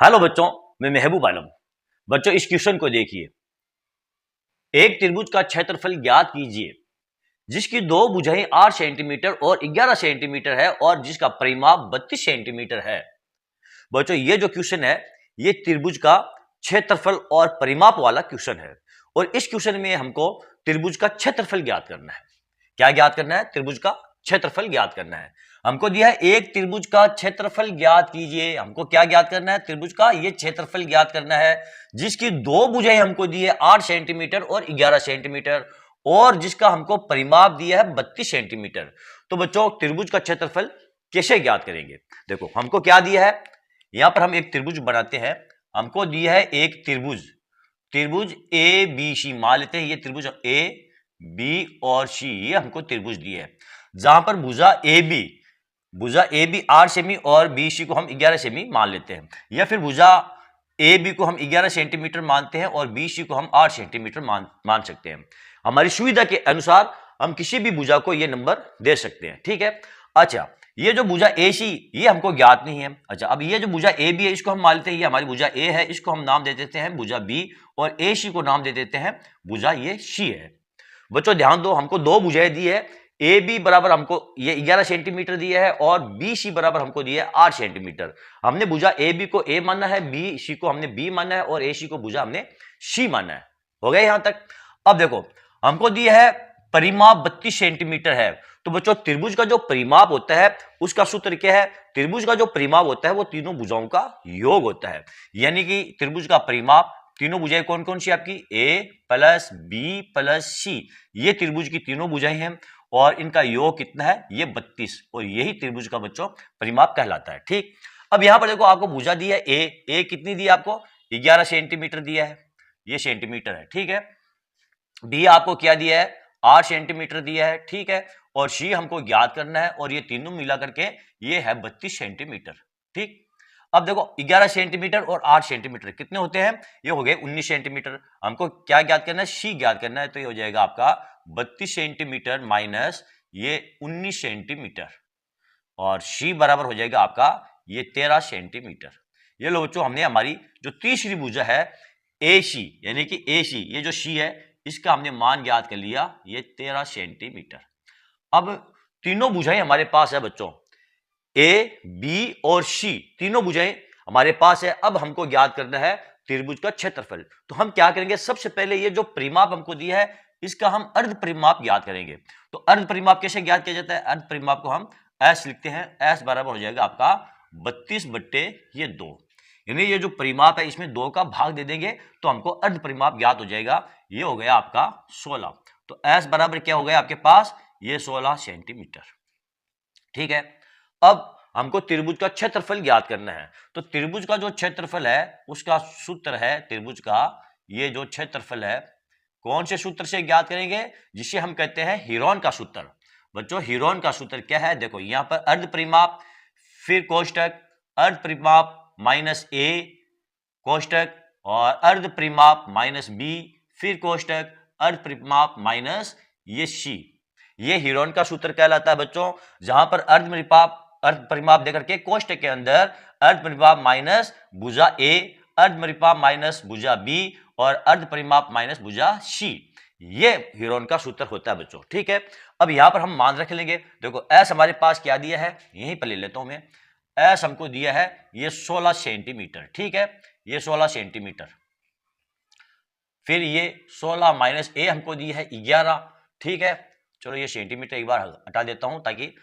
Hello बच्चों, मैं महबूब आलम। बच्चों इस क्वेश्चन को देखिए। एक त्रिभुज का क्षेत्रफल ज्ञात कीजिए जिसकी दो भुजाएं 8 सेंटीमीटर और 11 सेंटीमीटर है और जिसका परिमाप 32 सेंटीमीटर है। बच्चों ये जो क्वेश्चन है ये त्रिभुज का क्षेत्रफल और परिमाप वाला क्वेश्चन है और इस क्वेश्चन में हमको त्रिभुज का क्षेत्रफल ज्ञात करना है। क्या ज्ञात करना है? त्रिभुज का क्षेत्रफल ज्ञात करना है। हमको दिया है एक त्रिभुज का क्षेत्रफल ज्ञात कीजिए। हमको क्या ज्ञात करना है? त्रिभुज का ये क्षेत्रफल ज्ञात करना है जिसकी दो भुजाएं हमको दी है 8 सेंटीमीटर और 11 सेंटीमीटर और जिसका हमको परिमाप दिया है 32 सेंटीमीटर। तो बच्चों त्रिभुज का क्षेत्रफल कैसे ज्ञात करेंगे? देखो हमको क्या दिया है, यहां पर हम एक त्रिभुज बनाते हैं। हमको दिया है एक त्रिभुज ए बी सी, मान लेते हैं ये त्रिभुज ए बी और सी, ये हमको त्रिभुज दिया है जहां पर भुजा ए बी 8 सेमी और बी सी को हम 11 सेमी मान लेते हैं, या फिर भुजा ए बी को हम 11 सेंटीमीटर मानते हैं और बी सी को हम 8 सेंटीमीटर मान सकते हैं। हमारी सुविधा के अनुसार हम किसी भी भुजा को ये नंबर दे सकते हैं, ठीक है। अच्छा, ये जो भुजा ए सी ये हमको ज्ञात नहीं है। अच्छा, अब ये जो भुजा ए बी है इसको हम मान लेते हैं ये हमारी भुजा ए है, इसको हम नाम दे देते हैं भुजा बी और ए सी को नाम दे देते हैं भुजा ये सी है। बच्चों ध्यान दो, हमको दो भुजाएं दी है। ए बी बराबर हमको ये 11 सेंटीमीटर दिया है और बी सी बराबर हमको दिया है 8 सेंटीमीटर। हमने भुजा ए बी को ए माना है, बी सी को हमने बी माना है और ए सी को भुजा हमने सी माना है। हो गया यहां तक। अब देखो हमको दिया है परिमाप 32 सेंटीमीटर है। तो बच्चों त्रिभुज का जो परिमाप होता है उसका सूत्र क्या है? त्रिभुज का जो परिमाप होता है वो तीनों भुजाओं का योग होता है। यानी कि त्रिभुज का परिमाप, तीनों भुजाएं कौन कौन सी आपकी? ए प्लस बी प्लस सी, ये त्रिभुज की तीनों भुजाएं हैं और इनका योग कितना है? ये 32, और यही त्रिभुज का बच्चों परिमाप कहलाता है, ठीक। अब यहां पर देखो आपको भुजा दी है ए कितनी दी है आपको? 11 सेंटीमीटर दिया है, ये सेंटीमीटर है, ठीक है। बी आपको क्या दिया है? 8 सेंटीमीटर दिया है, ठीक है। और सी हमको ज्ञात करना है और ये तीनों मिला करके ये है 32 सेंटीमीटर, ठीक। अब देखो 11 सेंटीमीटर और 8 सेंटीमीटर कितने होते हैं? ये हो गए 19 सेंटीमीटर। हमको क्या ज्ञात करना है? सी ज्ञात करना है। तो ये हो जाएगा आपका 32 सेंटीमीटर माइनस ये 19 सेंटीमीटर और सी बराबर हो जाएगा आपका ये 13 सेंटीमीटर। ये लो बच्चों, हमने हमारी जो तीसरी भुजा है ए सी, यानी कि ए सी, ये जो सी है इसका हमने मान ज्ञात कर लिया, ये 13 सेंटीमीटर। अब तीनों भुजाएं हमारे पास है बच्चों, ए बी और सी तीनों भुजाएं हमारे पास है। अब हमको ज्ञात करना है त्रिभुज का क्षेत्रफल। तो हम क्या करेंगे? सबसे पहले ये जो परिमाप हमको दिया है इसका हम अर्ध परिमाप ज्ञात करेंगे। तो अर्ध परिमाप कैसे ज्ञात किया जाता है? अर्ध परिमाप को हम एस लिखते हैं। एस बराबर हो जाएगा आपका 32/2, यानी ये जो परिमाप है इसमें 2 का भाग दे देंगे तो हमको अर्ध परिमाप ज्ञात हो जाएगा। ये हो गया आपका 16। तो एस बराबर क्या हो गया आपके पास? ये 16 सेंटीमीटर, ठीक है। अब हमको त्रिभुज का क्षेत्रफल ज्ञात करना है। तो त्रिभुज का जो क्षेत्रफल है उसका सूत्र है, त्रिभुज का ये जो क्षेत्रफल है कौन से सूत्र से ज्ञात करेंगे? जिसे हम कहते हैं हीरोन का सूत्र। बच्चों हीरोन का सूत्र क्या है? देखो यहां पर अर्ध परिमाप फिर कोष्टक, अर्ध परिमाप माइनस ए कोष्टक और अर्ध परिमाप माइनस बी फिर कोष्टक, अर्ध परिमाप माइनस ये सी, ये हीरोन का सूत्र कहलाता है बच्चों। जहां पर अर्ध परिमाप देकर के कोष्टक के अंदर अर्ध परिमाप माइनस भुजा ए, अर्ध परिमाप माइनस भुजा बी और अर्ध परिमाप माइनस भुजा सी, ये हीरोन का सूत्र होता है बच्चों, ठीक है। अब यहां पर हम मान रख लेंगे। देखो एस हमारे पास क्या दिया है, यहीं पर ले लेता हूं मैं। एस हमको दिया है ये 16 सेंटीमीटर, ठीक है, ये 16 सेंटीमीटर। फिर ये 16 माइनस ए हमको दी है 11, ठीक है। चलो ये सेंटीमीटर एक बार हटा देता हूं ताकि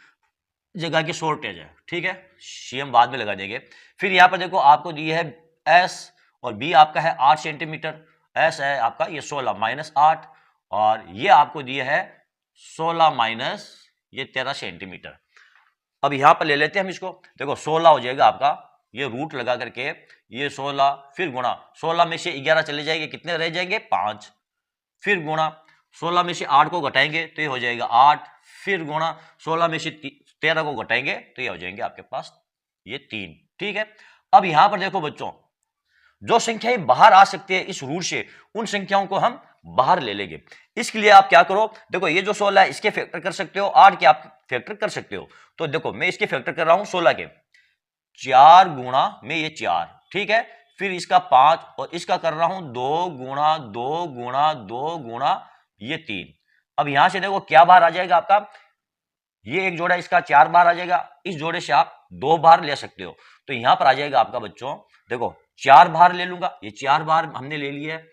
जगह की शॉर्टेज है, ठीक है, सीएम बाद में लगा देंगे। फिर यहां पर देखो आपको दी है एस और बी आपका है 8 सेंटीमीटर। एस है आपका ये 16 माइनस 8 और ये आपको दिया है 16 माइनस ये 13 सेंटीमीटर। अब यहां पर ले लेते हैं हम इसको। देखो 16 हो जाएगा आपका, ये रूट लगा करके ये 16 फिर गुणा 16 में से 11 चले जाएंगे, कितने रह जाएंगे? 5। फिर गुणा 16 में से 8 को घटाएंगे तो ये हो जाएगा 8, फिर गुणा 16 में से 13 को घटाएंगे तो ये हो जाएंगे आपके पास ये 3, ठीक है। अब यहां पर देखो बच्चों, जो संख्याएं बाहर आ सकती है इस रूट से उन संख्याओं को हम बाहर ले लेंगे। इसके लिए आप क्या करो? देखो ये जो 16 है इसके फैक्टर कर सकते हो, 8 के आप फैक्टर कर सकते हो। तो देखो मैं इसके फैक्टर कर रहा हूं 16 के, 4 गुणा में ये 4, ठीक है, फिर इसका 5 और इसका कर रहा हूं 2 गुणा 2 गुणा 2 गुणा ये 3। अब यहां से देखो क्या बाहर आ जाएगा आपका, ये एक जोड़ा इसका 4 बार आ जाएगा, इस जोड़े से आप 2 बार ले सकते हो, तो यहां पर आ जाएगा आपका बच्चों देखो 4 बार ले लूंगा, ये 4 बार हमने ले लिया है,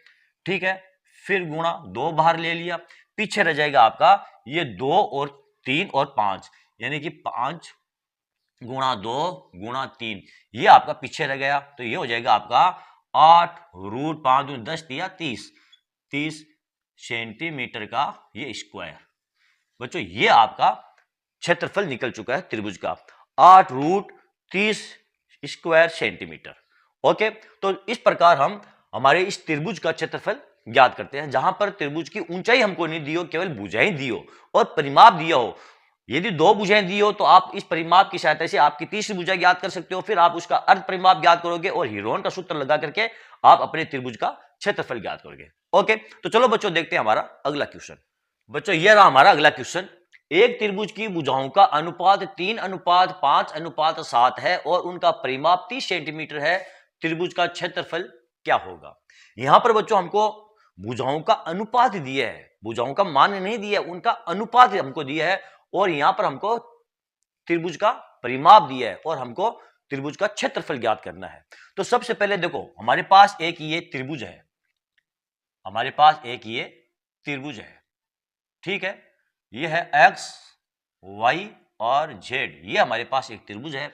ठीक है, फिर गुणा 2 बार ले लिया, पीछे रह जाएगा आपका ये 2 और 3 और 5, यानी कि 5 गुणा 2 गुणा 3, ये आपका पीछे रह गया, तो ये हो जाएगा आपका 8 रूट 5 दूनी 10 दिया 30 सेंटीमीटर का ये स्क्वायर। बच्चों ये आपका क्षेत्रफल निकल चुका है त्रिभुज का, 8 रूट 30 स्क्वायर सेंटीमीटर। ओके, तो इस प्रकार हम हमारे इस त्रिभुज का क्षेत्रफल ज्ञात करते हैं, जहां पर त्रिभुज की ऊंचाई हमको नहीं दी हो, केवल भुजाएं दी हो और परिमाप दिया हो। यदि 2 भुजाएं दी हो तो आप इस परिमाप की सहायता से आपकी तीसरी भुजा ज्ञात कर सकते हो, फिर आप उसका अर्ध परिमाप ज्ञात करोगे और हीरोन का सूत्र लगा करके आप अपने त्रिभुज का क्षेत्रफल ज्ञात करोगे। ओके, तो चलो बच्चों देखते हैं हमारा अगला क्वेश्चन। बच्चों ये रहा हमारा अगला क्वेश्चन। एक त्रिभुज की भुजाओं का अनुपात 3:5:7 है और उनका परिमाप 30 सेंटीमीटर है, त्रिभुज का क्षेत्रफल क्या होगा। यहां पर बच्चों हमको भुजाओं का अनुपात दिया है, भुजाओं का मान नहीं दिया है, उनका अनुपात हमको दिया है, और यहां पर हमको त्रिभुज का परिमाप दिया है और हमको त्रिभुज का क्षेत्रफल ज्ञात करना है। तो सबसे पहले देखो हमारे पास एक ये त्रिभुज है, हमारे पास एक ये त्रिभुज है, ठीक है, ये है एक्स वाई और जेड, ये हमारे पास एक त्रिभुज है,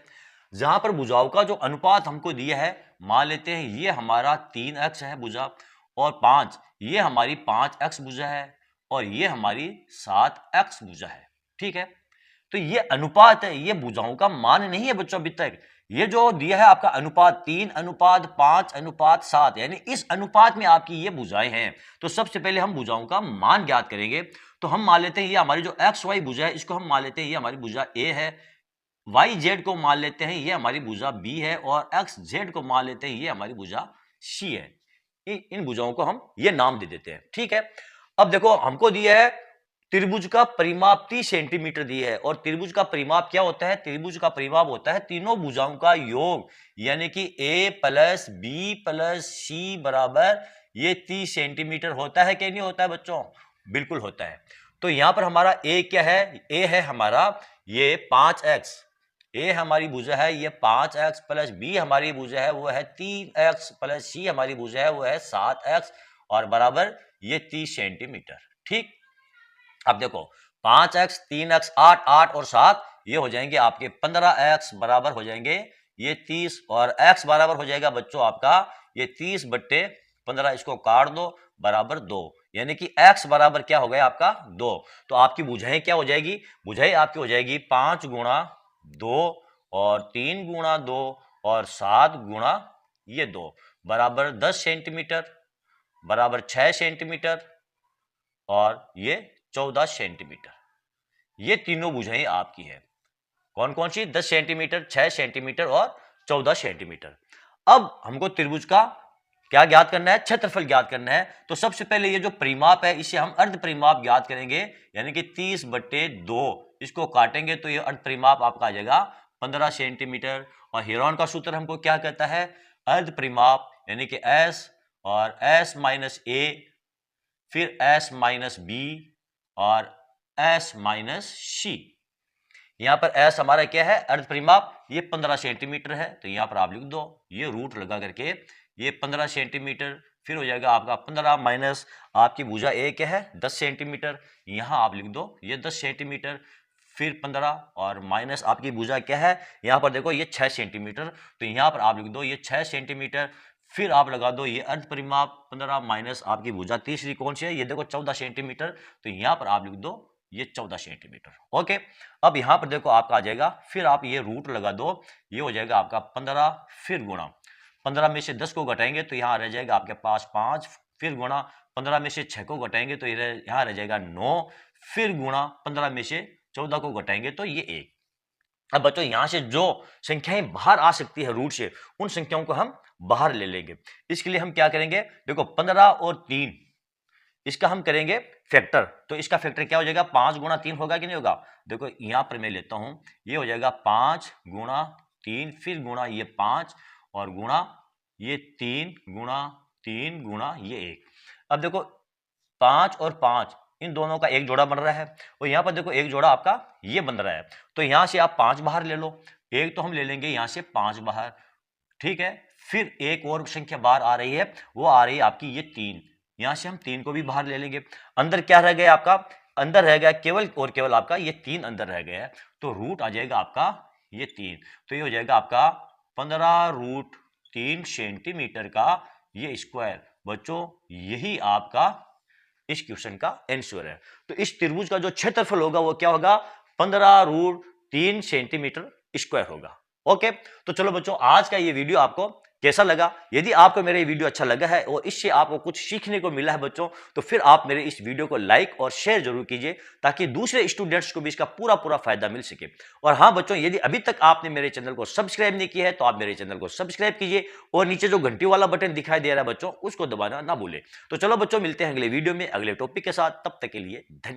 जहां पर भुजाओं का जो अनुपात हमको दिया है, मान लेते हैं ये हमारा 3x है भुजा और 5, ये हमारी 5x भुजा है और ये हमारी 7x भुजा है, ठीक है। तो ये अनुपात है, ये भुजाओं का मान नहीं है बच्चों अभी तक, ये जो दिया है आपका अनुपात 3:5:7, यानी इस अनुपात में आपकी ये भुजाएं हैं। तो सबसे पहले हम भुजाओं का मान ज्ञात करेंगे, तो हम मान लेते हैं ये हमारी जो एक्स वाई भुजा है, इसको हम मान लेते हैं ये हमारी भुजा ए है, वाई जेड को मान लेते हैं ये हमारी भुजा बी है, और एक्स जेड को मान लेते हैं ये हमारी भुजा सी है। इन भुजाओं को हम ये नाम दे देते हैं, ठीक है। अब देखो हमको दिया है त्रिभुज का परिमाप 30 सेंटीमीटर दिया है, और त्रिभुज का परिमाप क्या होता है, त्रिभुज का परिमाप होता है तीनों भुजाओं का योग, यानी कि a प्लस बी प्लस सी बराबर ये 30 सेंटीमीटर होता है कि नहीं होता है बच्चों, बिल्कुल होता है। तो यहां पर हमारा a क्या है, a है हमारा ये 5x, a हमारी भुजा है ये 5x प्लस b हमारी भुजा है वो है 3x प्लस c हमारी भुजा है वो है 7x, और बराबर ये 30 सेंटीमीटर, ठीक। अब देखो 5x 3x 8 8 और 7 ये हो जाएंगे आपके 15x बराबर हो जाएंगे ये 30, और x बराबर हो जाएगा बच्चों आपका ये 30/15, इसको काट दो बराबर 2, यानी कि x बराबर क्या हो गया आपका 2। तो आपकी भुजाएं क्या हो जाएगी, भुजाएं आपकी हो जाएगी 5 गुणा 2 और 3 गुणा 2 और 7 गुणा ये 2 बराबर 10 सेंटीमीटर बराबर 6 सेंटीमीटर और ये 14 सेंटीमीटर। ये तीनों भुजाएं आपकी है, कौन कौन सी, 10 सेंटीमीटर, 6 सेंटीमीटर और 14 सेंटीमीटर। अब हमको त्रिभुज का क्या ज्ञात करना है, क्षेत्रफल ज्ञात करना है। तो सबसे पहले ये जो परिमाप है इसे हम अर्ध परिमाप ज्ञात करेंगे, यानी कि 30/2, इसको काटेंगे तो ये अर्ध परिमाप आपका आ जाएगा 15 सेंटीमीटर। और हेरोन का सूत्र हमको क्या कहता है, अर्ध परिमाप यानी कि s और s माइनस a, फिर s माइनस b और s माइनस c। यहां पर s हमारा क्या है, अर्ध परिमाप, ये 15 सेंटीमीटर है, तो यहां पर आप लिख दो ये रूट लगा करके ये 15 सेंटीमीटर, फिर हो जाएगा आपका 15 माइनस आपकी भुजा ए क्या है 10 सेंटीमीटर, यहां आप लिख दो ये 10 सेंटीमीटर, फिर 15 और माइनस आपकी भुजा क्या है, यहां पर देखो ये 6 सेंटीमीटर, तो यहां पर आप लिख दो ये 6 सेंटीमीटर, फिर आप लगा दो ये अर्ध परिमाप 15 माइनस आपकी भुजा तीसरी कौन सी है, ये देखो 14 सेंटीमीटर, तो यहां पर आप लिख दो ये 14 सेंटीमीटर। ओके, अब यहां पर देखो आपका आ जाएगा, फिर आप ये रूट लगा दो, ये हो जाएगा आपका 15, फिर गुणा 15 में से 10 को घटाएंगे तो यहाँ रह जाएगा आपके पास 5, फिर गुणा 15 में से 6 को घटाएंगे तो यहाँ रह जाएगा 9, फिर गुणा 15 में से 14 को घटाएंगे तो ये 1। अब बच्चों यहां से जो संख्याएं बाहर आ सकती है रूट से, उन संख्याओं को हम बाहर ले लेंगे। इसके लिए हम क्या करेंगे, देखो 15 और 3 इसका हम करेंगे फैक्टर, तो इसका फैक्टर क्या हो जाएगा, 5 गुणा 3 होगा कि नहीं होगा। देखो यहां पर मैं लेता हूं, ये हो जाएगा 5 गुणा 3, फिर गुणा ये 5 और गुणा ये 3 गुणा ये 1। अब देखो 5 और 5 इन दोनों का एक जोड़ा बन रहा है और यहाँ पर देखो एक जोड़ा आपका ये बन रहा है, तो यहाँ से आप 5 बाहर ले लो, एक तो हम ले लेंगे यहाँ से 5 बाहर, ठीक है। फिर एक और संख्या बाहर आ रही है, वो आ रही है आपकी ये 3, यहाँ से हम 3 को भी बाहर ले लेंगे। अंदर क्या रह गया आपका, अंदर रह गया केवल और केवल आपका ये 3 अंदर रह गया है, तो रूट आ जाएगा आपका ये 3, तो ये हो जाएगा आपका 15√3 सेंटीमीटर का ये स्क्वायर। बच्चों यही आपका इस क्वेश्चन का आंसर है। तो इस त्रिभुज का जो क्षेत्रफल होगा वो क्या होगा, 15√3 सेंटीमीटर स्क्वायर होगा। ओके, तो चलो बच्चों आज का ये वीडियो आपको कैसा लगा? यदि आपको मेरा ये वीडियो अच्छा लगा है और इससे आपको कुछ सीखने को मिला है बच्चों, तो फिर आप मेरे इस वीडियो को लाइक और शेयर जरूर कीजिए ताकि दूसरे स्टूडेंट्स को भी इसका पूरा फायदा मिल सके। और हाँ बच्चों, यदि अभी तक आपने मेरे चैनल को सब्सक्राइब नहीं किया है तो आप मेरे चैनल को सब्सक्राइब कीजिए और नीचे जो घंटी वाला बटन दिखाई दे रहा है बच्चों, उसको दबाना ना भूलें। तो चलो बच्चों, मिलते हैं अगले वीडियो में अगले टॉपिक के साथ, तब तक के लिए धन्यवाद।